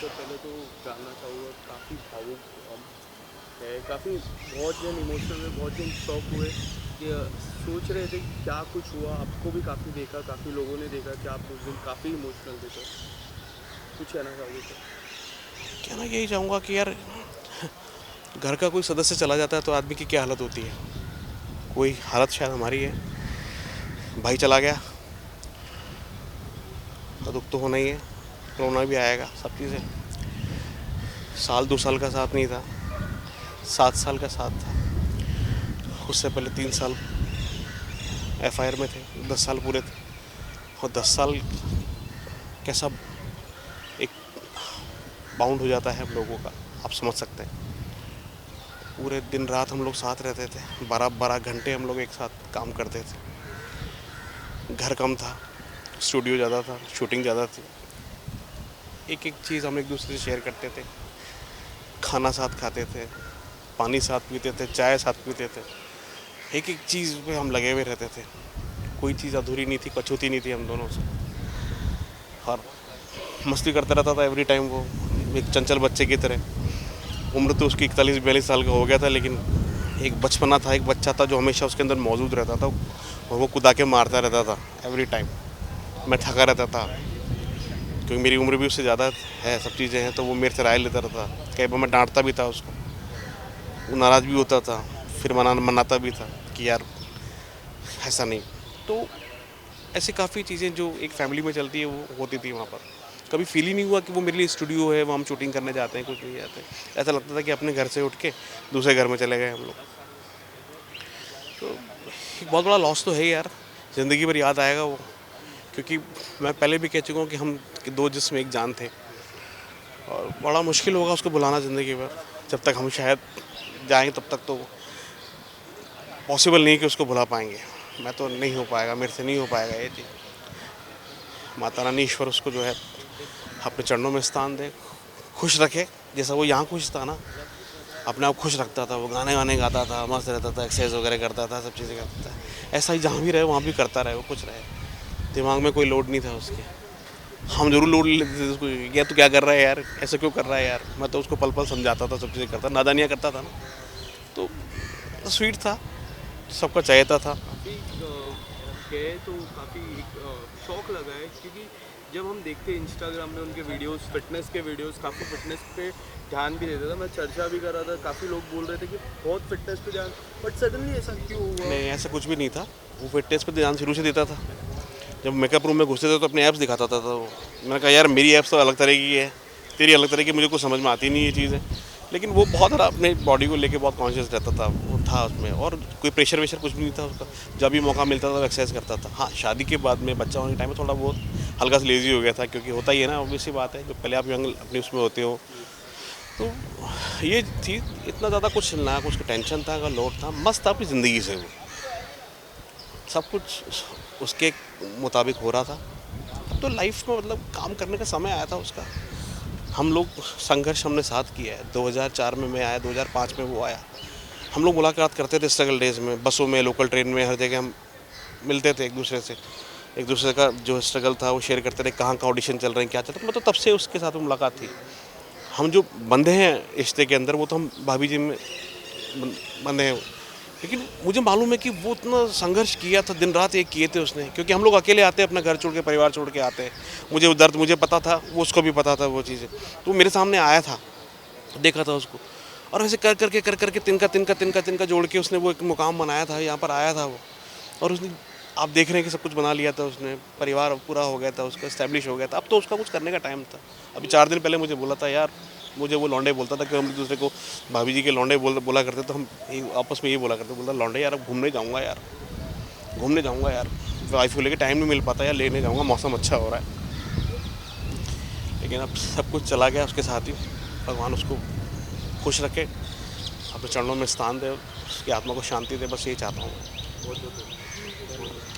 Sir पहले तो जानना चाहूँगा, काफ़ी भावुक है, काफ़ी बहुत जन इमोशनल हुए, बहुत जन शॉक हुए कि सोच रहे थे कि क्या कुछ हुआ। आपको भी काफ़ी देखा, काफ़ी लोगों ने देखा कि आप उस दिन काफ़ी इमोशनल थे सर। कुछ कहना चाहोगे सर? कहना यही चाहूँगा कि यार घर का कोई सदस्य चला जाता है तो आदमी की क्या हालत होती है। कोई हालत शायद हमारी है। भाई चला गया तो दुख तो होना ही है। रोना भी आएगा, सब चीज़ें। साल 2 साल का साथ नहीं था, 7 साल का साथ था। उससे पहले 3 साल FIR में थे, 10 साल पूरे थे। और 10 साल कैसा एक बाउंड हो जाता है हम लोगों का, आप समझ सकते हैं। पूरे दिन रात हम लोग साथ रहते थे, 12-12 घंटे हम लोग एक साथ काम करते थे। घर कम था, स्टूडियो ज़्यादा था, शूटिंग ज़्यादा थी। एक एक चीज़ हम एक दूसरे से शेयर करते थे। खाना साथ खाते थे, पानी साथ पीते थे, चाय साथ पीते थे। एक एक चीज़ पे हम लगे हुए रहते थे। कोई चीज़ अधूरी नहीं थी, कछूती नहीं थी हम दोनों से। और मस्ती करता रहता था एवरी टाइम वो, एक चंचल बच्चे की तरह। उम्र तो उसकी 41-42 साल का हो गया था, लेकिन एक बचपना था, एक बच्चा था जो हमेशा उसके अंदर मौजूद रहता था। और वो कूदा के मारता रहता था एवरी टाइम। मैं थका रहता था क्योंकि मेरी उम्र भी उससे ज़्यादा है, सब चीज़ें हैं, तो वो मेरे से राय लेता रहता। कई बार मैं डांटता भी था उसको, वो नाराज़ भी होता था। फिर मनाता भी था कि यार ऐसा नहीं। तो ऐसी काफ़ी चीज़ें जो एक फैमिली में चलती है वो होती थी वहाँ पर। कभी फील ही नहीं हुआ कि वो मेरे लिए स्टूडियो है, वहाँ हम शूटिंग करने जाते हैं, कुछ नहीं जाते। ऐसा लगता था कि अपने घर से उठ के दूसरे घर में चले गए हम लोग। तो एक बहुत बड़ा लॉस तो है यार, ज़िंदगी भर याद आएगा वो। क्योंकि मैं पहले भी कह चुका हूँ कि हम कि दो जिस्म एक जान थे। और बड़ा मुश्किल होगा उसको बुलाना ज़िंदगी भर। जब तक हम शायद जाएंगे तब तक तो पॉसिबल नहीं कि उसको बुला पाएंगे। मैं तो नहीं हो पाएगा, मेरे से नहीं हो पाएगा ये चीज़। माता रानी ईश्वर उसको जो है अपने चरणों में स्थान दे, खुश रखे। जैसा वो यहाँ खुश था ना, अपने आप खुश रखता था, वो गाने वाने गाता था, मस्त रहता था, एक्सरसाइज वगैरह करता था, सब चीज़ें करता था। ऐसा ही जहाँ भी रहे वहाँ भी करता रहे, वो खुश रहे। दिमाग में कोई लोड नहीं था उसके। हम जरूर लोड लेते थे उसको, ये तो क्या कर रहा है यार, ऐसा क्यों कर रहा है यार। मैं तो उसको पल पल समझाता था, सब चीज़ें करता, नादानियाँ करता था ना। तो स्वीट था, सबका चाहता था। काफ़ी कहे तो काफ़ी एक शौक लगा है, क्योंकि जब हम देखते हैं इंस्टाग्राम में उनके वीडियोस, फिटनेस के वीडियोस, काफ़ी फिटनेस पे ध्यान भी देता था। मैं चर्चा भी कर रहा था, काफ़ी लोग बोल रहे थे कि बहुत फिटनेस पे ध्यान, बट सडनली ऐसा क्यों हुआ? नहीं, ऐसा कुछ भी नहीं था। वो फिटनेस पे ध्यान शुरू से देता था। जब मेकअप रूम में घुसते थे तो अपने ऐप्स दिखाता था, तो मैंने कहा यार मेरी ऐप्स तो अलग तरह की है, तेरी अलग तरह की, मुझे कुछ समझ में आती नहीं ये चीज़ें। लेकिन वो बहुत ज़्यादा अपने बॉडी को लेके बहुत कॉन्शियस रहता था, वो था उसमें। और कोई प्रेशर वेशर कुछ भी नहीं था उसका। जब भी मौका मिलता था वो एक्सरसाइज करता था। हाँ, शादी के बाद में, बच्चा होने के टाइम में थोड़ा बहुत हल्का सा लेजी हो गया था, क्योंकि होता ही है ना, ऑब्वियस सी बात है, जो पहले आप यंग अपनी उसमें होते हो। तो ये थी, इतना ज़्यादा कुछ ना कुछ टेंशन था, अगर लोड था, मस्त था अपनी ज़िंदगी से वो। सब कुछ उसके मुताबिक हो रहा था। अब तो लाइफ में मतलब काम करने का समय आया था उसका। हम लोग संघर्ष हमने साथ किया है। 2004 में मैं आया, 2005 में वो आया। हम लोग मुलाकात करते थे स्ट्रगल डेज में, बसों में, लोकल ट्रेन में, हर जगह हम मिलते थे एक दूसरे से। एक दूसरे का जो स्ट्रगल था वो शेयर करते थे, कहाँ का ऑडिशन चल रहे हैं, क्या चल रहा है। मतलब तब से उसके साथ में मुलाकात थी। हम जो बंधे हैं रिश्ते के अंदर, वो तो हम भाभी जी में बंधे हैं। लेकिन मुझे मालूम है कि वो इतना संघर्ष किया था, दिन रात एक किए थे उसने। क्योंकि हम लोग अकेले आते हैं, अपना घर छोड़ के, परिवार छोड़ के आते हैं। मुझे वो दर्द मुझे पता था, वो उसको भी पता था वो चीज़ें। तो मेरे सामने आया था, देखा था उसको। और ऐसे कर करके तिनका तिनका तिनका तिनका जोड़ के उसने वो एक मुकाम बनाया था, यहाँ पर आया था वो। और उसने, आप देख रहे हैं कि सब कुछ बना लिया था उसने, परिवार पूरा हो गया था उसका, इस्टेब्लिश हो गया था। अब तो उसका कुछ करने का टाइम था। अभी 4 दिन पहले मुझे बोला था यार, मुझे वो लौंडे बोलता था कि हम एक दूसरे को भाभी जी के लौंडे बोला करते, तो हम आपस में यही बोला करते। बोलता लौंडे यार, अब घूमने जाऊँगा यार, घूमने जाऊँगा यार, वाइफ को लेकर टाइम नहीं मिल पाता यार, लेने जाऊँगा, मौसम अच्छा हो रहा है। लेकिन अब सब कुछ चला गया उसके साथ ही। भगवान उसको खुश रखे, अपने चरणों में स्थान दे, उसकी आत्मा को शांति दे, बस यही चाहता हूँ। बहुत बहुत धन्यवाद।